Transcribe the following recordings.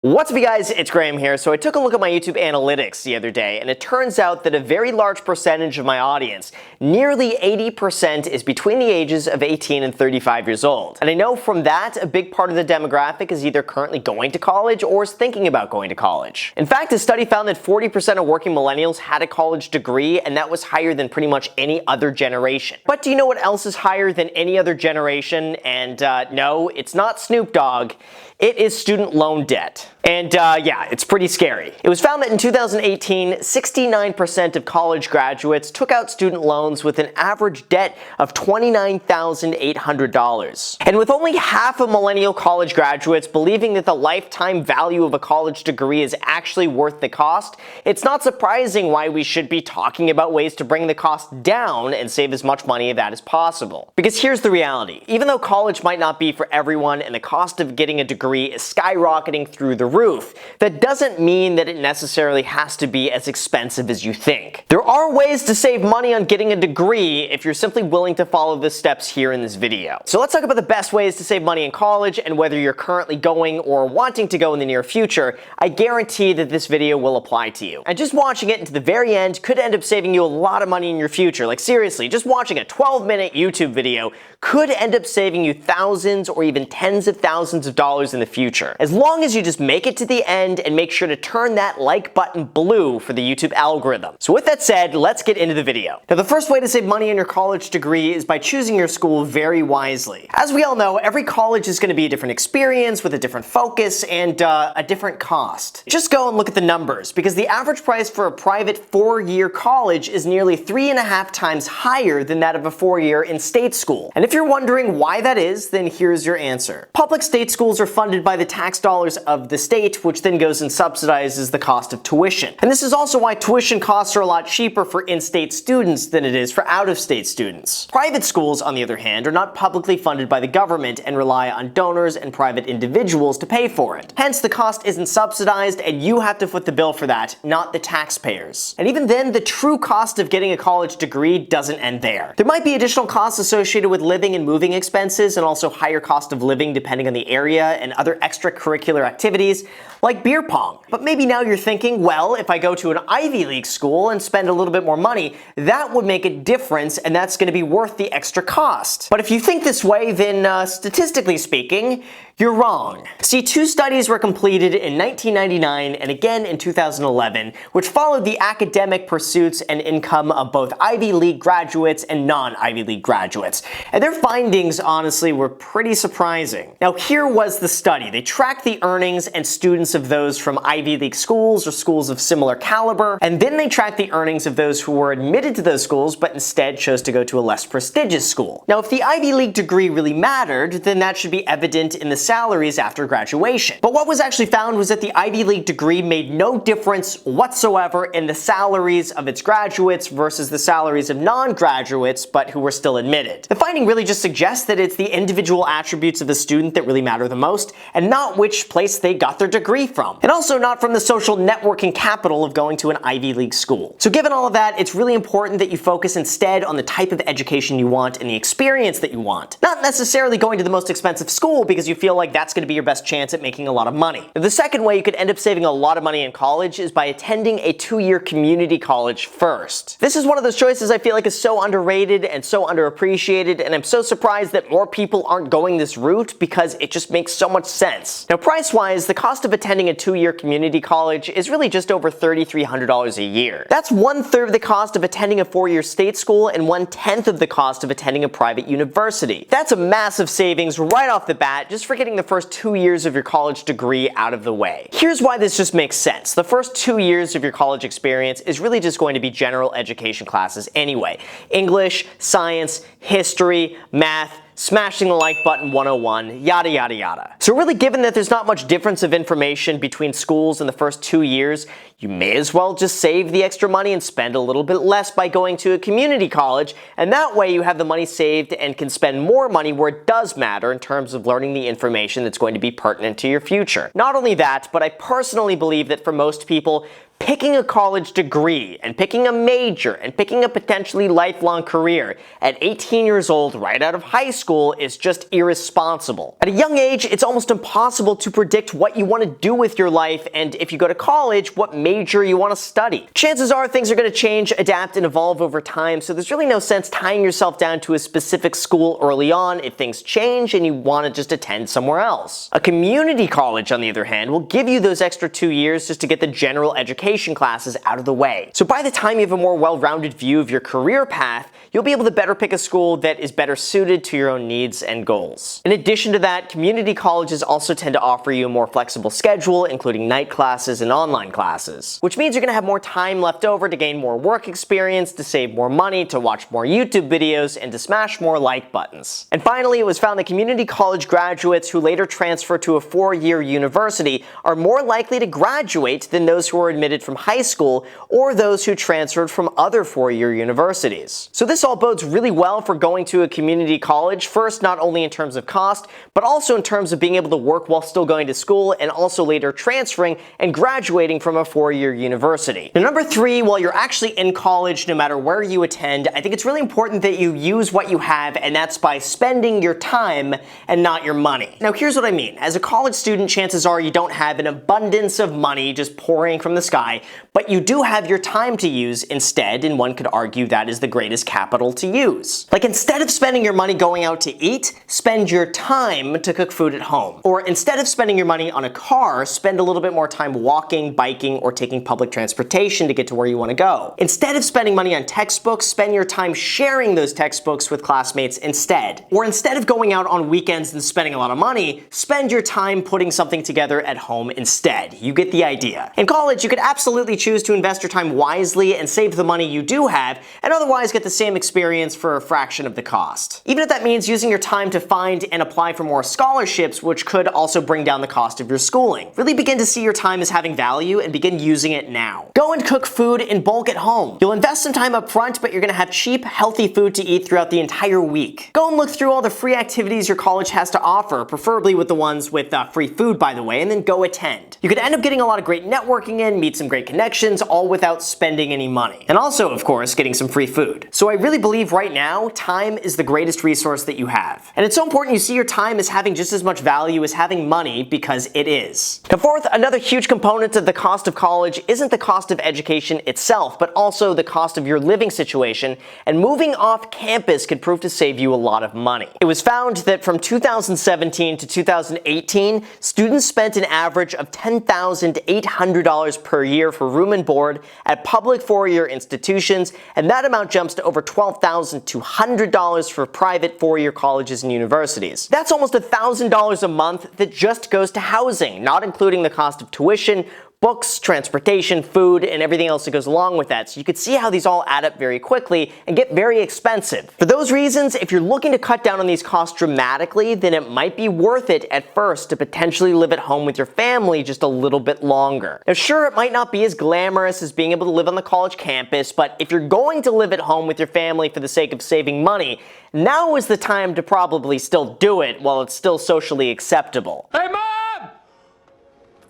What's up, you guys? It's Graham here. So I took a look at my YouTube analytics the other day, and it turns out that a very large percentage of my audience, nearly 80%, is between the ages of 18 and 35 years old. And I know from that, a big part of the demographic is either currently going to college or is thinking about going to college. In fact, a study found that 40% of working millennials had a college degree, and that was higher than pretty much any other generation. But do you know what else is higher than any other generation? And no, it's not Snoop Dogg. It is student loan debt. And yeah, it's pretty scary. It was found that in 2018, 69% of college graduates took out student loans with an average debt of $29,800. And with only half of millennial college graduates believing that the lifetime value of a college degree is actually worth the cost, it's not surprising why we should be talking about ways to bring the cost down and save as much money of that as possible. Because here's the reality. Even though college might not be for everyone and the cost of getting a degree is skyrocketing through the roof, that doesn't mean that it necessarily has to be as expensive as you think. There are ways to save money on getting a degree if you're simply willing to follow the steps here in this video. So let's talk about the best ways to save money in college, and whether you're currently going or wanting to go in the near future, I guarantee that this video will apply to you. And just watching it into the very end could end up saving you a lot of money in your future. Like seriously, just watching a 12-minute YouTube video could end up saving you thousands or even tens of thousands of dollars in the future. As long as you just make it to the end and make sure to turn that like button blue for the YouTube algorithm. So with that said, let's get into the video. Now, the first way to save money on your college degree is by choosing your school very wisely. As we all know, every college is going to be a different experience with a different focus and a different cost. Just go and look at the numbers, because the average price for a private 4-year college is nearly 3.5 times higher than that of a 4-year in-state school. And if you're wondering why that is, then here's your answer. Public state schools are funded by the tax dollars of the state, which then goes and subsidizes the cost of tuition. And this is also why tuition costs are a lot cheaper for in-state students than it is for out-of-state students. Private schools, on the other hand, are not publicly funded by the government and rely on donors and private individuals to pay for it. Hence, the cost isn't subsidized, and you have to foot the bill for that, not the taxpayers. And even then, the true cost of getting a college degree doesn't end there. There might be additional costs associated with living and moving expenses, and also higher cost of living depending on the area, and other extracurricular activities like beer pong. But maybe now you're thinking, well, if I go to an Ivy League school and spend a little bit more money, that would make a difference, and that's going to be worth the extra cost. But if you think this way, then statistically speaking, you're wrong. See, 2 studies were completed in 1999 and again in 2011, which followed the academic pursuits and income of both Ivy League graduates and non-Ivy League graduates. And their findings, honestly, were pretty surprising. Now, here was the study. They tracked the earnings and students of those from Ivy League schools or schools of similar caliber, and then they tracked the earnings of those who were admitted to those schools but instead chose to go to a less prestigious school. Now, if the Ivy League degree really mattered, then that should be evident in the salaries after graduation. But what was actually found was that the Ivy League degree made no difference whatsoever in the salaries of its graduates versus the salaries of non-graduates but who were still admitted. The finding really just suggests that it's the individual attributes of a student that really matter the most, and not which place they got their degree from. And also not from the social networking capital of going to an Ivy League school. So given all of that, it's really important that you focus instead on the type of education you want and the experience that you want. Not necessarily going to the most expensive school because you feel like that's going to be your best chance at making a lot of money. Now, the second way you could end up saving a lot of money in college is by attending a 2-year community college first. This is one of those choices I feel like is so underrated and so underappreciated, and I'm so surprised that more people aren't going this route because it just makes so much sense. Now, price-wise, the cost of attending a 2-year community college is really just over $3,300 a year. That's 1/3 the cost of attending a 4-year state school and 1/10 of the cost of attending a private university. That's a massive savings right off the bat, just for getting the first 2 years of your college degree out of the way. Here's why this just makes sense. The first 2 years of your college experience is really just going to be general education classes anyway. English, science, history, math, smashing the like button 101, yada yada yada. So really, given that there's not much difference of information between schools in the first 2 years, you may as well just save the extra money and spend a little bit less by going to a community college, and that way you have the money saved and can spend more money where it does matter in terms of learning the information that's going to be pertinent to your future. Not only that, but I personally believe that for most people, Picking a college degree and picking a major and picking a potentially lifelong career at 18 years old right out of high school is just irresponsible. At a young age, it's almost impossible to predict what you want to do with your life and if you go to college, what major you want to study. Chances are things are going to change, adapt, and evolve over time, so there's really no sense tying yourself down to a specific school early on if things change and you want to just attend somewhere else. A community college, on the other hand, will give you those extra 2 years just to get the general education classes out of the way. So by the time you have a more well-rounded view of your career path, you'll be able to better pick a school that is better suited to your own needs and goals. In addition to that, community colleges also tend to offer you a more flexible schedule, including night classes and online classes, which means you're going to have more time left over to gain more work experience, to save more money, to watch more YouTube videos, and to smash more like buttons. And finally, it was found that community college graduates who later transfer to a 4-year university are more likely to graduate than those who were admitted from high school or those who transferred from other 4-year universities. So this all bodes really well for going to a community college, first not only in terms of cost, but also in terms of being able to work while still going to school and also later transferring and graduating from a 4-year university. Now, number 3, while you're actually in college, no matter where you attend, I think it's really important that you use what you have, and that's by spending your time and not your money. Now here's what I mean. As a college student, chances are you don't have an abundance of money just pouring from the sky, but you do have your time to use instead, and one could argue that is the greatest capital to use. Like, instead of spending your money going out to eat, spend your time to cook food at home. Or instead of spending your money on a car, spend a little bit more time walking, biking, or taking public transportation to get to where you want to go. Instead of spending money on textbooks, spend your time sharing those textbooks with classmates instead. Or instead of going out on weekends and spending a lot of money, spend your time putting something together at home instead. You get the idea. In college, you could absolutely choose to invest your time wisely and save the money you do have, and otherwise get the same experience for a fraction of the cost. Even if that means using your time to find and apply for more scholarships, which could also bring down the cost of your schooling. Really begin to see your time as having value and begin using it now. Go and cook food in bulk at home. You'll invest some time up front, but you're going to have cheap, healthy food to eat throughout the entire week. Go and look through all the free activities your college has to offer, preferably with the ones with free food, by the way, and then go attend. You could end up getting a lot of great networking in, meet some great connections, all without spending any money. And also, of course, getting some free food. So I really believe right now, time is the greatest resource that you have. And it's so important you see your time as having just as much value as having money, because it is. Now fourth, another huge component of the cost of college isn't the cost of education itself, but also the cost of your living situation, and moving off campus could prove to save you a lot of money. It was found that from 2017 to 2018, students spent an average of $10,800 per year for room and board at public 4-year institutions, and that amount jumps to over $12,200 for private 4-year colleges and universities. That's almost $1,000 a month that just goes to housing, not including the cost of tuition, books, transportation, food, and everything else that goes along with that. So you can see how these all add up very quickly and get very expensive. For those reasons, if you're looking to cut down on these costs dramatically, then it might be worth it at first to potentially live at home with your family just a little bit longer. Now sure, it might not be as glamorous as being able to live on the college campus, but if you're going to live at home with your family for the sake of saving money, now is the time to probably still do it while it's still socially acceptable. Hey Mom!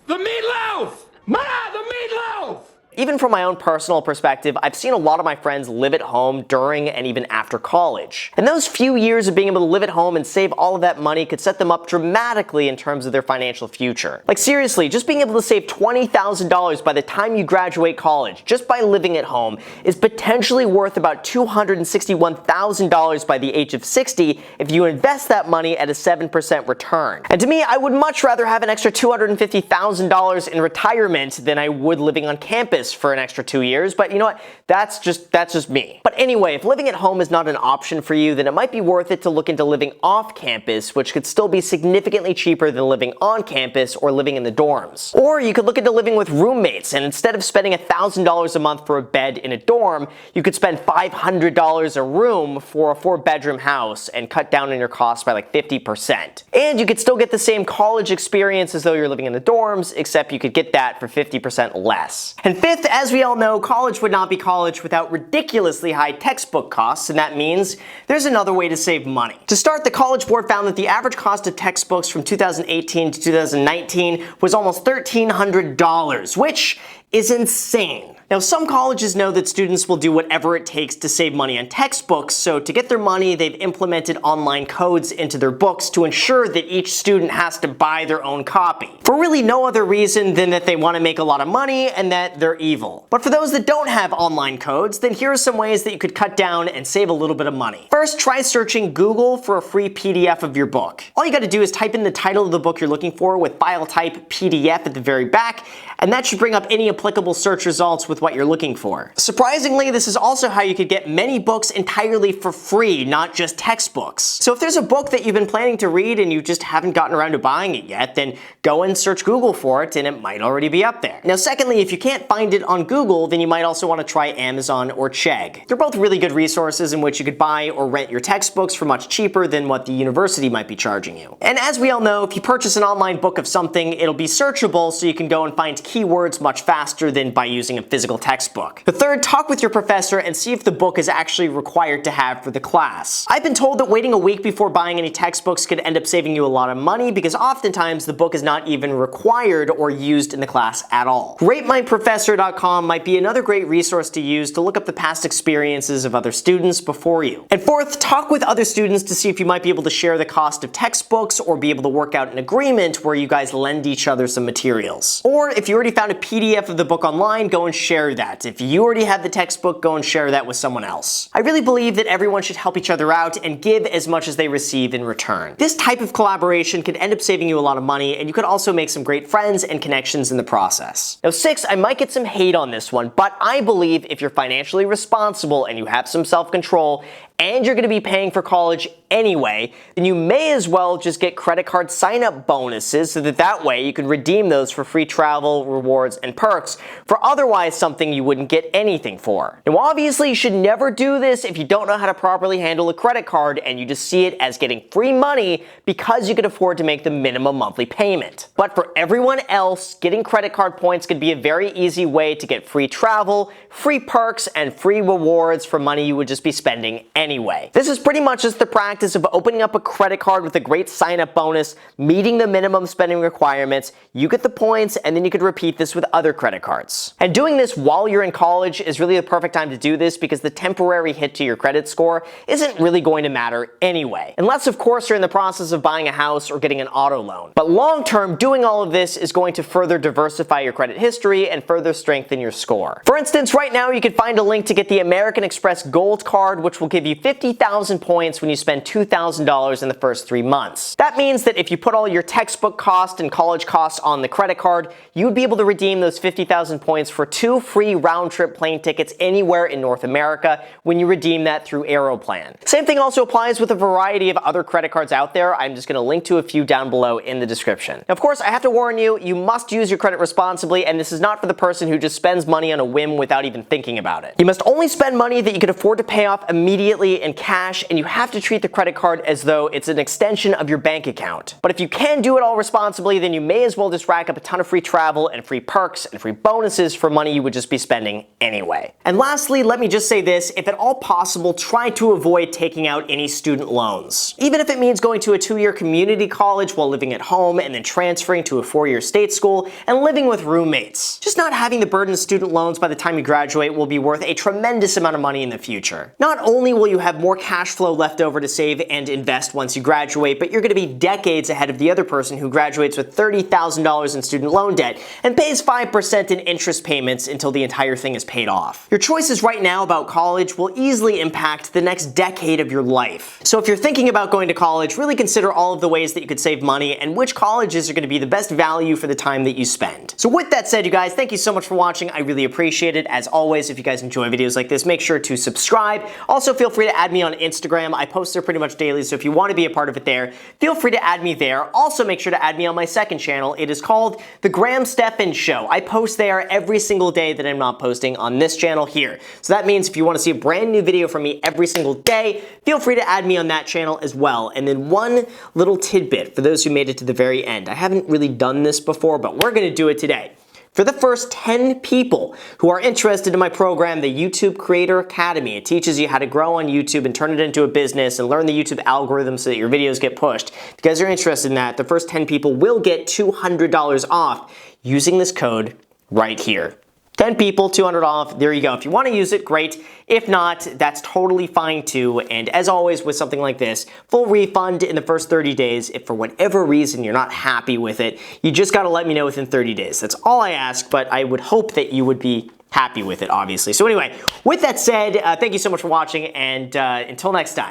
The meatloaf! Ma, the meatloaf! Even from my own personal perspective, I've seen a lot of my friends live at home during and even after college. And those few years of being able to live at home and save all of that money could set them up dramatically in terms of their financial future. Like seriously, just being able to save $20,000 by the time you graduate college, just by living at home, is potentially worth about $261,000 by the age of 60 if you invest that money at a 7% return. And to me, I would much rather have an extra $250,000 in retirement than I would living on campus for an extra 2 years, but you know what? That's just me. But anyway, if living at home is not an option for you, then it might be worth it to look into living off campus, which could still be significantly cheaper than living on campus or living in the dorms. Or you could look into living with roommates, and instead of spending $1,000 a month for a bed in a dorm, you could spend $500 a room for a 4-bedroom house and cut down on your costs by like 50%. And you could still get the same college experience as though you're living in the dorms, except you could get that for 50% less. And fifth, as we all know, college would not be college without ridiculously high textbook costs, and that means there's another way to save money. To start, the College Board found that the average cost of textbooks from 2018 to 2019 was almost $1,300, which is insane. Now, some colleges know that students will do whatever it takes to save money on textbooks, so to get their money, they've implemented online codes into their books to ensure that each student has to buy their own copy, for really no other reason than that they want to make a lot of money and that they're evil. But for those that don't have online codes, then here are some ways that you could cut down and save a little bit of money. First, try searching Google for a free PDF of your book. All you gotta do is type in the title of the book you're looking for with file type PDF at the very back, and that should bring up any applicable search results with what you're looking for. Surprisingly, this is also how you could get many books entirely for free, not just textbooks. So if there's a book that you've been planning to read and you just haven't gotten around to buying it yet, then go and search Google for it and it might already be up there. Now secondly, if you can't find it on Google, then you might also want to try Amazon or Chegg. They're both really good resources in which you could buy or rent your textbooks for much cheaper than what the university might be charging you. And as we all know, if you purchase an online book of something, it'll be searchable so you can go and find keywords much faster than by using a physical textbook. The third, talk with your professor and see if the book is actually required to have for the class. I've been told that waiting a week before buying any textbooks could end up saving you a lot of money because oftentimes the book is not even required or used in the class at all. RateMyProfessor.com might be another great resource to use to look up the past experiences of other students before you. And fourth, talk with other students to see if you might be able to share the cost of textbooks or be able to work out an agreement where you guys lend each other some materials. Or if you already found a PDF of the book online, go and share that. If you already have the textbook, go and share that with someone else. I really believe that everyone should help each other out and give as much as they receive in return. This type of collaboration could end up saving you a lot of money, and you could also make some great friends and connections in the process. Now 6, I might get some hate on this one, but I believe if you're financially responsible and you have some self-control, and you're going to be paying for college anyway, then you may as well just get credit card sign-up bonuses so that way you can redeem those for free travel, rewards, and perks for otherwise something you wouldn't get anything for. Now obviously you should never do this if you don't know how to properly handle a credit card and you just see it as getting free money because you could afford to make the minimum monthly payment. But for everyone else, getting credit card points could be a very easy way to get free travel, free perks, and free rewards for money you would just be spending anyway. This is pretty much just the practice of opening up a credit card with a great sign-up bonus, meeting the minimum spending requirements, you get the points, and then you could repeat this with other credit cards. And doing this while you're in college is really the perfect time to do this because the temporary hit to your credit score isn't really going to matter anyway. Unless, of course, you're in the process of buying a house or getting an auto loan. But long-term, doing all of this is going to further diversify your credit history and further strengthen your score. For instance, right now you can find a link to get the American Express Gold Card, which will give you 50,000 points when you spend $2,000 in the first 3 months. That means that if you put all your textbook cost and college costs on the credit card, you would be able to redeem those 50,000 points for 2 free round-trip plane tickets anywhere in North America when you redeem that through Aeroplan. Same thing also applies with a variety of other credit cards out there. I'm just going to link to a few down below in the description. Now, of course, I have to warn you, you must use your credit responsibly, and this is not for the person who just spends money on a whim without even thinking about it. You must only spend money that you can afford to pay off immediately in cash, and you have to treat the credit card as though it's an extension of your bank account. But if you can do it all responsibly, then you may as well just rack up a ton of free travel and free perks and free bonuses for money you would just be spending anyway. And lastly, let me just say this, if at all possible, try to avoid taking out any student loans. Even if it means going to a 2-year community college while living at home and then transferring to a 4-year state school and living with roommates. Just not having the burden of student loans by the time you graduate will be worth a tremendous amount of money in the future. Not only will you have more cash flow left over to save and invest once you graduate, but you're going to be decades ahead of the other person who graduates with $30,000 in student loan debt and pays 5% in interest payments until the entire thing is paid off. Your choices right now about college will easily impact the next decade of your life. So if you're thinking about going to college, really consider all of the ways that you could save money and which colleges are going to be the best value for the time that you spend. So with that said, you guys, thank you so much for watching. I really appreciate it. As always, if you guys enjoy videos like this, make sure to subscribe. Also, feel free to add me on Instagram. I post there pretty much daily, so if you want to be a part of it there, feel free to add me there. Also, make sure to add me on my second channel. It is called The Graham Stephan Show. I post there every single day that I'm not posting on this channel here. So that means if you want to see a brand new video from me every single day, feel free to add me on that channel as well. And then one little tidbit for those who made it to the very end. I haven't really done this before, but we're going to do it today. For the first 10 people who are interested in my program, the YouTube Creator Academy, it teaches you how to grow on YouTube and turn it into a business and learn the YouTube algorithm so that your videos get pushed. If you guys are interested in that, the first 10 people will get $200 off using this code right here. 10 people, 200 off. There you go. If you want to use it, great. If not, that's totally fine too. And as always with something like this, full refund in the first 30 days. If for whatever reason you're not happy with it, you just got to let me know within 30 days. That's all I ask, but I would hope that you would be happy with it, obviously. So anyway, with that said, thank you so much for watching, and until next time.